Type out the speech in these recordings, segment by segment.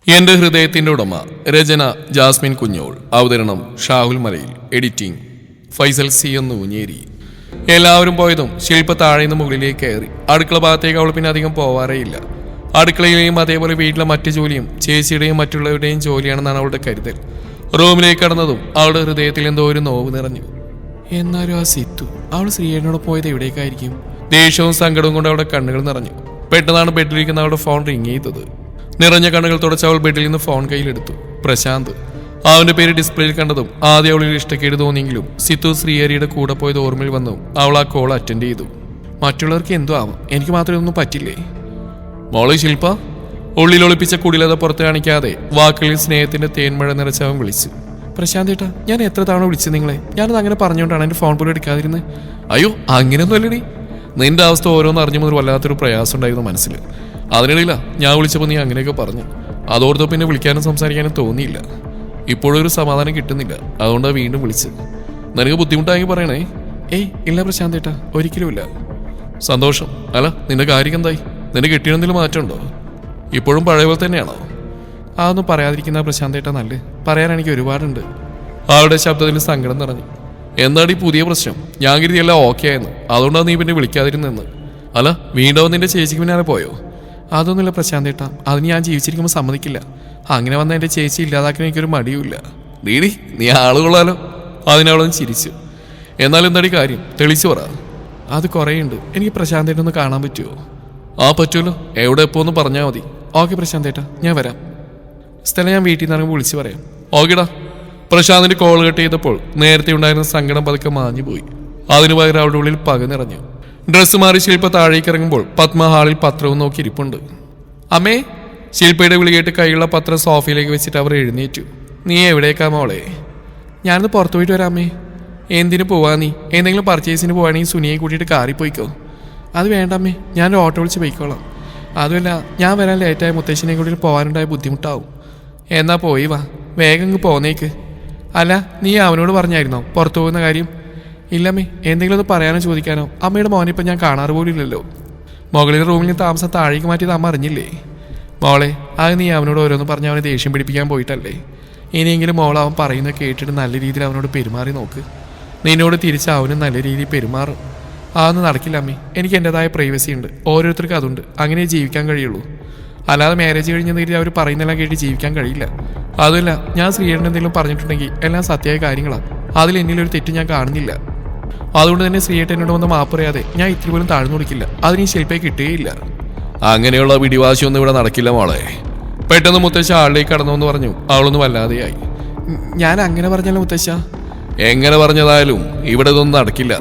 എന്റെ ഹൃദയത്തിന്റെ ഉടമ. രചന ജാസ്മിൻ കുഞ്ഞോൾ. അവതരണം ഷാഹുൽ മലയിൽ. എഡിറ്റിംഗ് ഫൈസൽ സി എന്ന് ഊഞ്ഞേരി. എല്ലാവരും പോയതും ശില്പ താഴെ നിന്ന് മുകളിലേക്ക് കയറി. അടുക്കള ഭാഗത്തേക്ക് അവൾ പിന്നെ അധികം പോവാറേയില്ല. അടുക്കളയിലെയും അതേപോലെ വീട്ടിലെ മറ്റു ജോലിയും ചേച്ചിയുടെയും മറ്റുള്ളവരുടെയും ജോലിയാണെന്നാണ് അവളുടെ കരുതൽ. റൂമിലേക്ക് കടന്നതും അവളുടെ ഹൃദയത്തിൽ എന്തോ ഒരു നോവ് നിറഞ്ഞു. എന്നാലും ആ സിത്തു അവൾ ശ്രീയേട്ടനോട് പോയത് എവിടേക്കായിരിക്കും? ദേഷ്യവും സങ്കടവും കൊണ്ട് അവളുടെ കണ്ണുകൾ നിറഞ്ഞു. പെട്ടെന്നാണ് ബെഡിലിരിക്കുന്ന അവളുടെ ഫോൺ റിങ് ചെയ്തത്. നിറഞ്ഞ കണ്ണുകൾ തുടച്ച് അവൾ ബെഡിൽ നിന്ന് ഫോൺ കയ്യിലെടുത്തു. പ്രശാന്ത്. അവന്റെ പേര് ഡിസ്പ്ലേയിൽ കണ്ടതും ആദ്യം അവളിൽ ഇഷ്ടക്കേട് തോന്നിയെങ്കിലും സിത്തു ശ്രീഹരിയുടെ കൂടെ പോയത് ഓർമ്മയിൽ വന്നു അവൾ ആ കോൾ അറ്റൻഡ് ചെയ്തു. മറ്റുള്ളവർക്ക് എന്തോ ആവാം, എനിക്ക് മാത്രമേ ഒന്നും പറ്റില്ലേ? മോളെ ശില്പ. ഉള്ളിൽ ഒളിപ്പിച്ച കുടിലത പുറത്ത് കാണിക്കാതെ വാക്കുകളിൽ സ്നേഹത്തിന്റെ തേൻമഴ നിറച്ചവൻ വിളിച്ചു. പ്രശാന്ത് ഏട്ടാ, ഞാൻ എത്ര തവണ വിളിച്ചു നിങ്ങളെ? ഞാനത് അങ്ങനെ പറഞ്ഞുകൊണ്ടാണ് എന്റെ ഫോൺ പോലും എടുക്കാതിരുന്നത്. അയ്യോ, അങ്ങനെയൊന്നും അല്ലടി. നിന്റെ അവസ്ഥ ഓരോന്ന് അറിഞ്ഞു മുതൽ വല്ലാത്തൊരു പ്രയാസം ഉണ്ടായിരുന്നു മനസ്സിൽ. അതിനിടയില്ല ഞാൻ വിളിച്ചപ്പോൾ നീ അങ്ങനെയൊക്കെ പറഞ്ഞു. അതോർത്തോ പിന്നെ വിളിക്കാനും സംസാരിക്കാനും തോന്നിയില്ല. ഇപ്പോഴൊരു സമാധാനം കിട്ടുന്നില്ല, അതുകൊണ്ടാണ് വീണ്ടും വിളിച്ച്. നിനക്ക് ബുദ്ധിമുട്ടായി പറയണേ? ഏയ് ഇല്ല പ്രശാന്ത് ഏട്ടാ, ഒരിക്കലും ഇല്ല. സന്തോഷം. അല്ല, നിന്റെ കാര്യം എന്തായി? നിന്റെ കെട്ടിയെന്തെങ്കിലും മാറ്റമുണ്ടോ? ഇപ്പോഴും പഴയ പോലെ തന്നെയാണോ? അതൊന്നും പറയാതിരിക്കുന്ന പ്രശാന്ത് ഏട്ടാ നല്ല. പറയാൻ എനിക്ക് ഒരുപാടുണ്ട്. അവളുടെ ശബ്ദത്തിൽ സങ്കടം നിറഞ്ഞു. എന്താണ് ഈ പുതിയ പ്രശ്നം? ഞാൻ കരുതിയെല്ലാം ഓക്കെ ആയെന്ന്, അതുകൊണ്ടാണ് നീ പിന്നെ വിളിക്കാതിരുന്നെന്ന്. അല്ല, വീണ്ടും നിന്റെ ചേച്ചിക്ക് പിന്നാലെ പോയോ? അതൊന്നുമില്ല പ്രശാന്ത് ഏട്ടാ, അതിന് ഞാൻ ജീവിച്ചിരിക്കുമ്പോൾ സമ്മതിക്കില്ല. അങ്ങനെ വന്ന എൻ്റെ ചേച്ചി ഇല്ലാതാക്കാൻ എനിക്കൊരു മടിയുമില്ല. ഡീഡി, നീ ആളുകൊള്ളാലോ. അതിനവളൊന്ന് ചിരിച്ചു. എന്നാലും എന്താടി കാര്യം? തെളിച്ചു പറ. അത് കുറേയുണ്ട്. എനിക്ക് പ്രശാന്ത് ഏട്ടനൊന്ന് കാണാൻ പറ്റുമോ? ആ പറ്റുമല്ലോ. എവിടെ എപ്പോ ഒന്ന് പറഞ്ഞാൽ മതി. ഓക്കെ പ്രശാന്ത് ഏട്ടാ, ഞാൻ വരാം. സ്ഥലം ഞാൻ വീട്ടിൽ നിന്ന് ഇറങ്ങുമ്പോൾ വിളിച്ച് പറയാം. ഓക്കെടാ. പ്രശാന്തിന്റെ കോൾ കട്ട് ചെയ്തപ്പോൾ നേരത്തെ ഉണ്ടായിരുന്ന സങ്കടം പതുക്കെ മാഞ്ഞു പോയി. അതിനു പകരം അവളുടെ ഉള്ളിൽ പക നിറഞ്ഞു. ഡ്രസ്സ് മാറി ശില്പ താഴേക്ക് ഇറങ്ങുമ്പോൾ പത്മ ഹാളിൽ പത്രവും നോക്കി ഇരിപ്പുണ്ട്. അമ്മേ. ശില്പയുടെ വിളി കേട്ട് കൈയുള്ള പത്രം സോഫയിലേക്ക് വെച്ചിട്ട് അവർ എഴുന്നേറ്റു. നീ എവിടേക്കാ മോളെ? ഞാനൊന്ന് പുറത്തു പോയിട്ട് വരാം അമ്മേ. എന്തിനു പോവാ നീ? എന്തെങ്കിലും പർച്ചേസിന് പോവാണെങ്കിൽ സുനിയെ കൂട്ടിയിട്ട് കാറി പോയിക്കോ. അത് വേണ്ടമ്മേ, ഞാനൊരു ഓട്ടോ വിളിച്ച് പോയിക്കോളാം. അതുമല്ല, ഞാൻ വരാൻ ലേറ്റായ മുത്തശ്ശിനെ കൂട്ടി പോകാനുണ്ടായ ബുദ്ധിമുട്ടാവും. എന്നാ പോയി വാ, വേഗം ഇങ്ങ് പോന്നേക്ക്. അല്ല, നീ അവനോട് പറഞ്ഞായിരുന്നോ പുറത്തു പോകുന്ന കാര്യം? ഇല്ലമ്മേ, എന്തെങ്കിലും ഒന്ന് പറയാനോ ചോദിക്കാനോ? അമ്മയുടെ മോനിപ്പം ഞാൻ കാണാറ് പോലും ഇല്ലല്ലോ. മുകളിലെ റൂമിൽ നിന്ന് താമസം താഴേക്ക് മാറ്റിയത് അമ്മ അറിഞ്ഞില്ലേ? മോളെ, അത് നീ അവനോട് ഓരോന്ന് പറഞ്ഞ് അവനെ ദേഷ്യം പിടിപ്പിക്കാൻ പോയിട്ടല്ലേ? ഇനിയെങ്കിലും മോൾ അവൻ പറയുന്നത് കേട്ടിട്ട് നല്ല രീതിയിൽ അവനോട് പെരുമാറി നോക്ക്. നിന്നോട് തിരിച്ച് അവനും നല്ല രീതിയിൽ പെരുമാറും. അതൊന്നും നടക്കില്ല അമ്മേ. എനിക്ക് എൻ്റെതായ പ്രൈവസി ഉണ്ട്, ഓരോരുത്തർക്കും അതുണ്ട്. അങ്ങനെ ജീവിക്കാൻ കഴിയുള്ളൂ. അല്ലാതെ മാരേജ് കഴിഞ്ഞെന്ന് കരുതി അവർ പറയുന്നെല്ലാം കേട്ട് ജീവിക്കാൻ കഴിയില്ല. അതുമല്ല, ഞാൻ ശ്രീയേട്ടൻ എന്തെങ്കിലും പറഞ്ഞിട്ടുണ്ടെങ്കിൽ എല്ലാം സത്യമായ കാര്യങ്ങളാണ്. അതിൽ എന്നിലൊരു തെറ്റ് ഞാൻ കാണുന്നില്ല. അതുകൊണ്ട് തന്നെ ശ്രീയേട്ടൻ എന്നോട് വന്ന് മാപ്പ് പറയാതെ ഞാൻ ഇത്തിരി പോലും താഴ്ന്നു കൊടുക്കില്ല. അതിന് ഈ ശില്പയെ കിട്ടുകയില്ല. അങ്ങനെയുള്ള പിടിവാശിയൊന്നും ഇവിടെ നടക്കില്ല മോളെ. പെട്ടെന്ന് മുത്തശ്ശ ആളിലേക്ക് കടന്നു പറഞ്ഞു. അവളൊന്നും വല്ലാതെയായി. ഞാൻ അങ്ങനെ പറഞ്ഞല്ലോ മുത്തശ്ശ. എങ്ങനെ പറഞ്ഞതായാലും ഇവിടെ ഇതൊന്നും നടക്കില്ല.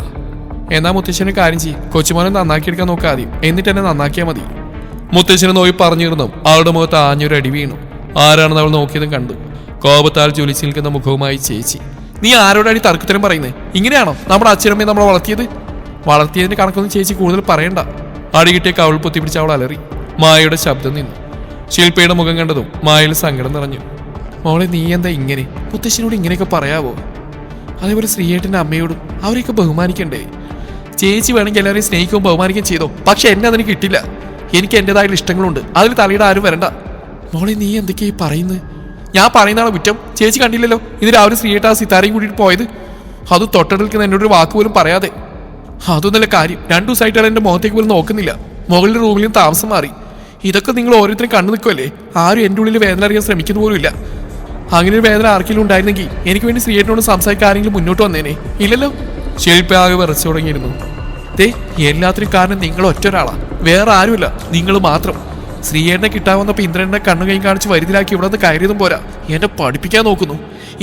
എന്നാ മുത്തശ്ശനെ കാര്യം ചെയ്യും, കൊച്ചുമോനെ നന്നാക്കിയെടുക്കാൻ നോക്കുക ആദ്യം, എന്നിട്ട് എന്നെ നന്നാക്കിയാൽ മതി. മുത്തശ്ശനെ നോക്കി പറഞ്ഞിരുന്നു. അവളുടെ മുഖത്ത് ആഞ്ഞൊരു അടി വീണു. ആരാണെന്ന് അവൾ നോക്കിയതും കണ്ടു. കോപത്താൽ ജ്വലിച്ചു നിൽക്കുന്ന മുഖവുമായി ചേച്ചി. നീ ആരോടാണ് ഈ തർക്കത്തിനും പറയുന്നത്? ഇങ്ങനെയാണോ നമ്മുടെ അച്ഛനമ്മയെ നമ്മളെ വളർത്തിയത്? വളർത്തിയതിന്റെ കണക്കൊന്നും ചേച്ചി കൂടുതൽ പറയണ്ട. അടികിട്ടിയ കവൾ പൊത്തിപ്പിടിച്ച് അവൾ അലറി. മായയുടെ ശബ്ദം നിന്നു. ശില്പയുടെ മുഖം കണ്ടതും മായയിൽ സങ്കടം നിറഞ്ഞു. മോളെ, നീ എന്താ ഇങ്ങനെ? മുത്തശ്ശനോട് ഇങ്ങനെയൊക്കെ പറയാവോ? അതേപോലെ ശ്രീയേട്ടൻ്റെ അമ്മയോടും അവരെയൊക്കെ ബഹുമാനിക്കണ്ടേ? ചേച്ചി വേണമെങ്കിൽ എല്ലാവരെയും സ്നേഹിക്കുകയും ബഹുമാനിക്കുകയും ചെയ്തോ, പക്ഷെ എന്നെ അതിന് കിട്ടില്ല. എനിക്ക് എൻ്റെതായുള്ള ഇഷ്ടങ്ങളുണ്ട്, അതിൽ തലയുടെ ആരും വരണ്ട. മോളെ, നീ എന്തൊക്കെയായി പറയുന്നത്? ഞാൻ പറയുന്നതാണ് കുറ്റം. ചേച്ചി കണ്ടില്ലല്ലോ ഇത് രാവിലെ ശ്രീയേട്ട ആ സിത്താരയും കൂട്ടിയിട്ട് പോയത്? അത് തൊട്ടടുക്കുന്ന എന്നോടൊരു വാക്ക് പോലും പറയാതെ. അതൊന്നല്ല കാര്യം, 2 ദിവസമായിട്ടാണ് എൻ്റെ മുഖത്തേക്ക് പോലും നോക്കുന്നില്ല. മുകളിലെ റൂമിലും താമസം മാറി. ഇതൊക്കെ നിങ്ങൾ ഓരോരുത്തരും കണ്ടു നിൽക്കുമല്ലേ? ആരും എൻ്റെ ഉള്ളിൽ വേദന അറിയാൻ ശ്രമിക്കുന്ന പോലും ഇല്ല. അങ്ങനെ ഒരു വേദന ആർക്കെങ്കിലും ഉണ്ടായിരുന്നെങ്കിൽ എനിക്ക് വേണ്ടി ശ്രീയേട്ടനോട് സംസാരിക്കാൻ ആരെങ്കിലും മുന്നോട്ട് വന്നേനെ. ഇല്ലല്ലോ. ശില്പ ആകെ വിറച്ചു തുടങ്ങിയിരുന്നു. ദേ, എല്ലാത്തിനും കാരണം നിങ്ങൾ ഒറ്റ ഒരാളാ, വേറെ ആരുമില്ല, നിങ്ങൾ മാത്രം. ശ്രീയേട്ടനെ കിട്ടാൻ വന്നപ്പോൾ ഇന്ദ്രനെ കണ്ണു കൈ കാണിച്ച് വരുതിലാക്കി ഇവിടെ നിന്ന് കയറിയതും പോരാ, എന്നെ പഠിപ്പിക്കാൻ നോക്കുന്നു.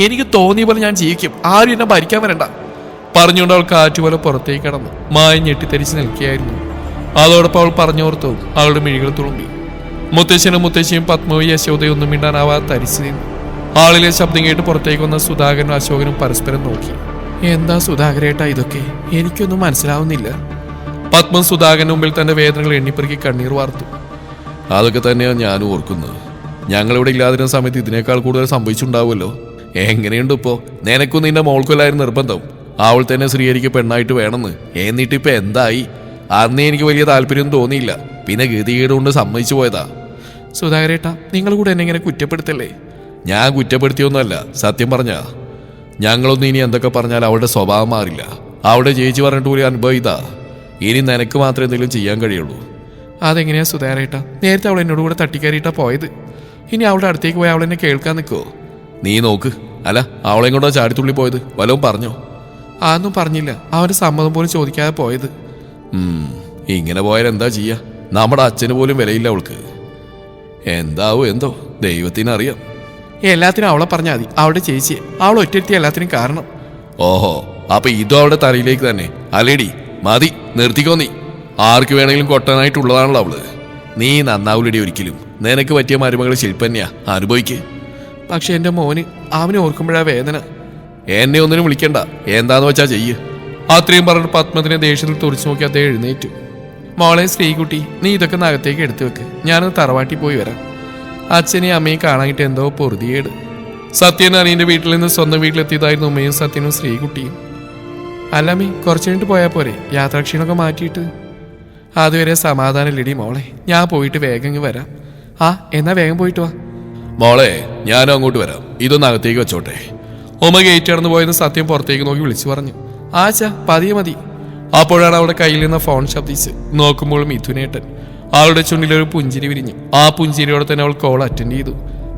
എനിക്ക് തോന്നിയ പോലെ ഞാൻ ജീവിക്കും, ആരും എന്നെ ഭരിക്കാൻ വരണ്ട. പറഞ്ഞുകൊണ്ട് അവൾ കാറ്റുപോലെ പുറത്തേക്ക് കടന്നു. മായ ഞെട്ടിത്തരിച്ച് നിൽക്കുകയായിരുന്നു. അതോടൊപ്പം അവൾ പറഞ്ഞോർത്തവും അവളുടെ മിഴികൾ തുളുമ്പി. മുത്തശ്ശനും മുത്തശ്ശിയും പത്മവും യശോദയും ഒന്നും മിണ്ടാനാവാതെ തരിച്ചു നിന്നു. ആളിലെ ശബ്ദം കേട്ട് പുറത്തേക്ക് വന്ന സുധാകരനും അശോകനും പരസ്പരം നോക്കി. എന്താ സുധാകരേട്ടാ ഇതൊക്കെ? എനിക്കൊന്നും മനസ്സിലാവുന്നില്ല. പത്മം സുധാകരന് മുമ്പിൽ തന്റെ വേദനകൾ എണ്ണിപ്പെറുക്കി കണ്ണീർ വാർത്തു. അതൊക്കെ തന്നെയാണ് ഞാനും ഓർക്കുന്നത്. ഞങ്ങളിവിടെ ഇല്ലാതിരുന്ന സമയത്ത് ഇതിനേക്കാൾ കൂടുതൽ സംഭവിച്ചിട്ടുണ്ടാവുമല്ലോ. എങ്ങനെയുണ്ട് ഇപ്പോ? നിനക്കും നിന്റെ മോൾക്കൊല്ലായിരുന്നു നിർബന്ധം. അവൾ തന്നെ ശ്രീഹരിക്ക് പെണ്ണായിട്ട് വേണമെന്ന്. എന്നിട്ടിപ്പോ എന്തായി? അന്നേ എനിക്ക് വലിയ താല്പര്യം തോന്നിയില്ല, പിന്നെ ഗതികേട് കൊണ്ട് സമ്മതിച്ചു പോയതാ. സുധാകരേട്ടാ, നിങ്ങൾ കൂടെ എന്നെ ഇങ്ങനെ കുറ്റപ്പെടുത്തല്ലേ? ഞാൻ കുറ്റപ്പെടുത്തിയൊന്നുമല്ല, സത്യം പറഞ്ഞ ഞങ്ങളൊന്നും ഇനി എന്തൊക്കെ പറഞ്ഞാൽ അവളുടെ സ്വഭാവം മാറില്ല. അവിടെ ചേച്ചി പറഞ്ഞിട്ട് പോലും അനുഭവം ഇതാ. ഇനി നിനക്ക് മാത്രമേ എന്തെങ്കിലും ചെയ്യാൻ കഴിയുള്ളൂ. അതെങ്ങനെയാ സുധാകരേട്ടാ? നേരത്തെ അവൾ എന്നോട് കൂടെ തട്ടിക്കയറിയിട്ടാ പോയത്. ഇനി അവളുടെ അടുത്തേക്ക് പോയി അവൾ എന്നെ കേൾക്കാൻ നിൽക്കുമോ? നീ നോക്ക്. അല്ല, അവളെയും കൊണ്ടോ ചാടിത്തുള്ളി പോയത്? വല്ലതും പറഞ്ഞോ? അതൊന്നും പറഞ്ഞില്ല. അവൻ്റെ സമ്മതം പോലും ചോദിക്കാതെ പോയത്. ഇങ്ങനെ പോയാൽ എന്താ ചെയ്യാ? നമ്മുടെ അച്ഛന് പോലും വിലയില്ല അവൾക്ക്. എന്താവോ എന്തോ, ദൈവത്തിനറിയാം. എല്ലാത്തിനും അവളെ പറഞ്ഞാൽ മതി, അവളുടെ ചേച്ചിയെ. അവൾ ഒറ്റയെത്തി എല്ലാത്തിനും കാരണം. ഓഹോ, അപ്പൊ ഇതും അവളുടെ തലയിലേക്ക് തന്നെ അല്ലേടി? മതി, നിർത്തിക്കോ നീ. ആർക്ക് വേണമെങ്കിലും കൊട്ടാനായിട്ടുള്ളതാണല്ലോ അവള്. നീ നന്നാവൂലടി ഒരിക്കലും. നിനക്ക് പറ്റിയ മരുമകൾ ശില്പന്യാ, അനുഭവിക്ക്. പക്ഷെ എൻ്റെ മോന്, അവനെ ഓർക്കുമ്പോഴാ വേദന. എന്നെ ഒന്നിനും വിളിക്കണ്ട, എന്താന്ന് വെച്ചാ ചെയ്യ്. അത്രയും പറഞ്ഞിട്ട് പത്മത്തിനെ ദേഷ്യത്തിൽ തുറച്ചു നോക്കി അദ്ദേഹം എഴുന്നേറ്റു. മോളെ ശ്രീകുട്ടി, നീ ഇതൊക്കെ നകത്തേക്ക് എടുത്തു വെക്ക്. ഞാനൊന്ന് തറവാട്ടി പോയി വരാം. അച്ഛനെയും അമ്മയും കാണാനായിട്ട് എന്തോ പൊറുതിയേട്. സത്യൻ അനിയൻ്റെ വീട്ടിൽ നിന്ന് സ്വന്തം വീട്ടിലെത്തിയതായിരുന്നു ഉമ്മയും സത്യനും ശ്രീകുട്ടിയും. അല്ലമ്മേ, കുറച്ചു കഴിഞ്ഞിട്ട് പോയാൽ പോരെ? യാത്രാക്ഷീണമൊക്കെ മാറ്റിയിട്ട്. അതുവരെ സമാധാനമില്ലടി മോളെ. ഞാൻ പോയിട്ട് വേഗം വരാം. എന്നാ വേഗം പോയിട്ട് വാ. മോളെ, ഞാനും അങ്ങോട്ട് വരാം. ഇതൊന്ന് അകത്തേക്ക് വെച്ചോട്ടെ. ഉമ്മ ഗേറ്റ് കടന്നു പോയെന്ന് സത്യം പുറത്തേക്ക് നോക്കി വിളിച്ചു പറഞ്ഞു. ആച്ചാ, പതിയെ മതി. അപ്പോഴാണ് അവളുടെ കയ്യിൽ നിന്ന് ഫോൺ ശബ്ദിച്ച്. നോക്കുമ്പോൾ മിഥുനേട്ടൻ. അവളുടെ ചുണ്ടിലൊരു പുഞ്ചിരി വിരിഞ്ഞു. ആ പുഞ്ചിരിയോടെ തന്നെ അവൾ കോൾ അറ്റൻഡ് ചെയ്തു.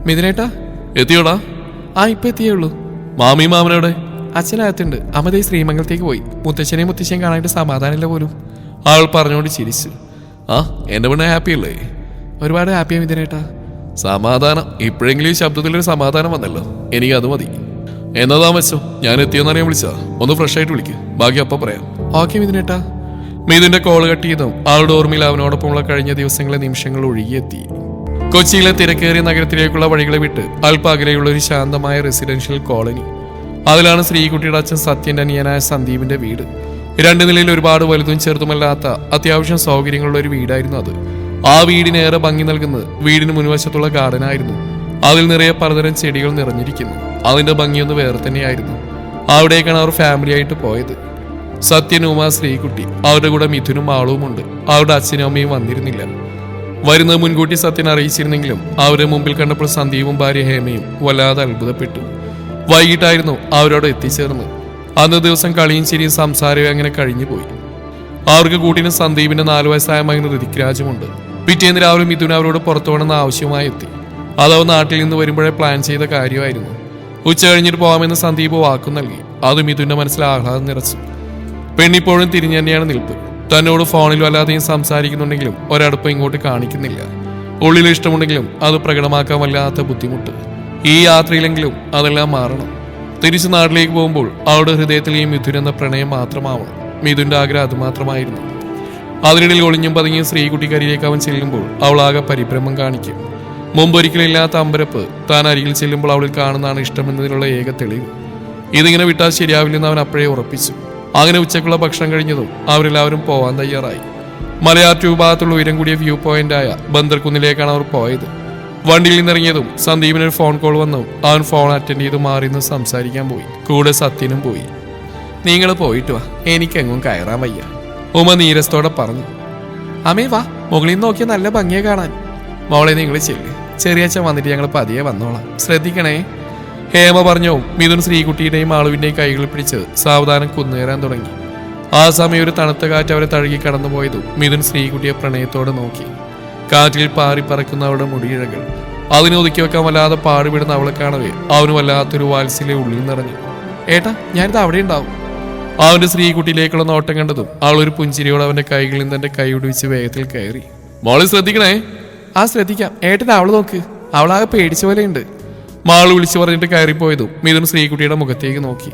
മിഥുനേട്ടാ, എത്തിയോടാ? ഇപ്പൊ എത്തിയേ ഉള്ളൂ. മാമിയും മാമനോടെ? അച്ഛനകത്തുണ്ട്. അമ്മതേ ശ്രീമംഗലത്തേക്ക് പോയി. മുത്തച്ഛനെയും മുത്തശ്ശനെയും കാണാനായിട്ട് സമാധാനമില്ല പോലും. അവൾ പറഞ്ഞുകൊണ്ട് ചിരിച്ചു. എന്റെ പെണ്ണ് ഹാപ്പി അല്ലേ? ഒരുപാട് ഹാപ്പിയാ മിഥുനേട്ടാ. സമാധാനം. ഇപ്പോഴെങ്കിലും ഈ ശബ്ദത്തിലൊരു സമാധാനം വന്നല്ലോ. എനിക്ക് അത് മതി. എന്നതാ വെച്ചോ, ഞാൻ എത്തിയെന്നറിയാൻ വിളിച്ചാ. ഒന്ന് ഫ്രഷ് ആയിട്ട് വിളിക്ക്, ബാക്കി അപ്പം പറയാം. ഓക്കെ മിഥുനേട്ടാ. മിഥുന്റെ കോൾ കട്ട് ചെയ്തും അവളുടെ ഓർമ്മയിൽ അവനോടൊപ്പമുള്ള കഴിഞ്ഞ ദിവസങ്ങളെ നിമിഷങ്ങൾ ഒഴുകിയെത്തി. കൊച്ചിയിലെ തിരക്കേറിയ നഗരത്തിലേക്കുള്ള വഴികളെ വിട്ട് അല്പ അകലെയുള്ള ഒരു ശാന്തമായ റെസിഡൻഷ്യൽ കോളനി. അതിലാണ് ശ്രീകുട്ടിയുടെ അച്ഛൻ സത്യന്റെ അനിയനായ സന്ദീപിന്റെ വീട്. 2 നിലയിൽ ഒരുപാട് വലുതും ചെറുതുമല്ലാത്ത അത്യാവശ്യം സൗകര്യങ്ങളുള്ള ഒരു വീടായിരുന്നു അത്. ആ വീടിനേറെ ഭംഗി നൽകുന്നത് വീടിന് മുൻവശത്തുള്ള ഗാർഡനായിരുന്നു. അതിൽ നിറയെ പലതരം ചെടികൾ നിറഞ്ഞിരിക്കുന്നു. അതിന്റെ ഭംഗിയൊന്ന് വേറെ തന്നെയായിരുന്നു. അവിടേക്കാണ് അവർ ഫാമിലി ആയിട്ട് പോയത്. സത്യൻ, ഉമ, ശ്രീകുട്ടി, അവരുടെ കൂടെ മിഥുനും ആളുമുണ്ട്. അവരുടെ അച്ഛനും അമ്മയും വന്നിരുന്നില്ല. വരുന്നത് മുൻകൂട്ടി സത്യൻ അറിയിച്ചിരുന്നെങ്കിലും അവരുടെ മുമ്പിൽ കണ്ടപ്പോൾ സന്ദീപും ഭാര്യ ഹേമയും വല്ലാതെ അത്ഭുതപ്പെട്ടു. വൈകിട്ടായിരുന്നു അവരോട് എത്തിച്ചേർന്ന്. അന്ന് ദിവസം കളിയും ചിരിയും സംസാരവും അങ്ങനെ കഴിഞ്ഞുപോയി. അവർക്ക് കൂട്ടിന് സന്ദീപിന്റെ 4 വയസ്സായ മകൻ ഋതിക്രാജുമുണ്ട്. പിറ്റേന്ന് രാവിലെ മിഥുൻ അവരോട് പുറത്തു പോകണമെന്ന ആവശ്യമായി എത്തി. അതവ നാട്ടിൽ നിന്ന് വരുമ്പോഴേ പ്ലാൻ ചെയ്ത കാര്യമായിരുന്നു. ഉച്ച കഴിഞ്ഞിട്ട് പോകാമെന്ന് സന്ദീപ് വാക്കു നൽകി. അത് മിഥുന്റെ മനസ്സിൽ ആഹ്ലാദം നിറച്ചു. പെണ്ണിപ്പോഴും തിരിഞ്ഞു തന്നെയാണ് നിൽപ്പ്. തന്നോട് ഫോണിലും അല്ലാതെയും സംസാരിക്കുന്നുണ്ടെങ്കിലും ഒരടുപ്പം ഇങ്ങോട്ട് കാണിക്കുന്നില്ല. ഉള്ളിൽ ഇഷ്ടമുണ്ടെങ്കിലും അത് പ്രകടമാക്കാൻ വല്ലാത്ത ബുദ്ധിമുട്ട്. ഈ യാത്രയിലെങ്കിലും അതെല്ലാം മാറണം. തിരിച്ചു നാട്ടിലേക്ക് പോകുമ്പോൾ അവളുടെ ഹൃദയത്തിൽ ഈ മിഥുൻ എന്ന പ്രണയം മാത്രമാവണം. മിഥുന്റെ ആഗ്രഹം അതുമാത്രമായിരുന്നു. അതിനിടയിൽ ഒളിഞ്ഞും പതുങ്ങിയും ശ്രീകുട്ടിക്കരിയിലേക്ക് അവൻ ചെല്ലുമ്പോൾ അവൾ ആകെ പരിഭ്രമം കാണിക്കും. മുമ്പൊരിക്കലും ഇല്ലാത്ത അമ്പരപ്പ് താൻ അരികിൽ ചെല്ലുമ്പോൾ അവളിൽ കാണുന്നതാണ് ഇഷ്ടമെന്നതിനുള്ള ഏക തെളിവ്. ഇതിങ്ങനെ വിട്ടാൽ ശരിയാവില്ലെന്ന് അവൻ അപ്പോഴേ ഉറപ്പിച്ചു. അങ്ങനെ ഉച്ചക്കുള്ള ഭക്ഷണം കഴിഞ്ഞതും അവരെല്ലാവരും പോവാൻ തയ്യാറായി. മലയാറ്റൂർ വിഭാഗത്തുള്ള ഉയരം കൂടിയ വ്യൂ പോയിന്റായ ബന്ദർകുന്നിലേക്കാണ് അവർ പോയത്. വണ്ടിയിൽ നിന്നിറങ്ങിയതും സന്ദീപിനൊരു ഫോൺ കോൾ വന്നു. അവൻ ഫോൺ അറ്റൻഡ് ചെയ്ത് മാറി നിന്ന് സംസാരിക്കാൻ പോയി. കൂടെ സത്യനും പോയി. നിങ്ങൾ പോയിട്ട് വാ, എനിക്കെങ്ങും കയറാൻ വയ്യ, ഉമ നീരസത്തോടെ പറഞ്ഞു. അമ്മേ വാ, മുകളിൽ നിന്ന് നോക്കിയാൽ നല്ല ഭംഗിയെ കാണാൻ. മോളെ നിങ്ങൾ ചെല്ല്, ചെറിയച്ഛൻ വന്നിട്ട് ഞങ്ങൾ പതിയെ വന്നോളാം, ശ്രദ്ധിക്കണേ. ഹേമ പറഞ്ഞു. മിഥുൻ ശ്രീകുട്ടിയുടെയും ആളുവിന്റെയും കൈകൾ പിടിച്ച് സാവധാനം കുന്നുകയറാൻ തുടങ്ങി. ആ സമയം ഒരു തണുത്ത കാറ്റ് അവരെ തഴുകി കടന്നുപോയതും മിഥുൻ ശ്രീകുട്ടിയെ പ്രണയത്തോടെ നോക്കി. കാറ്റിൽ പാറി പറക്കുന്ന അവളുടെ മുടിയിഴകൾ അതിനെ ഒതുക്കി വെക്കാൻ വല്ലാതെ പാടുപെടുന്ന അവളെ കാണവേ അവന് വല്ലാത്തൊരു വാത്സല്യം ഉള്ളിൽ നിറഞ്ഞു. ഏട്ടാ, ഞാനിത് അവിടെ ഉണ്ടാവും. അവന്റെ ശ്രീകുട്ടിയിലേക്കുള്ള നോട്ടം കണ്ടതും അവളൊരു പുഞ്ചിരിയോട് അവന്റെ കൈകളിൽ നിന്ന് തന്റെ കൈ ഒടിവിച്ച് വേഗത്തിൽ കയറി. മോളെ ശ്രദ്ധിക്കണേ. ശ്രദ്ധിക്കാം. ഏട്ടൻ അവള് നോക്ക്, അവളാകെ പേടിച്ച പോലെയുണ്ട്. മാള് വിളിച്ചു പറഞ്ഞിട്ട് കയറിപ്പോയതും മിഥുൻ ശ്രീകുട്ടിയുടെ മുഖത്തേക്ക് നോക്കി.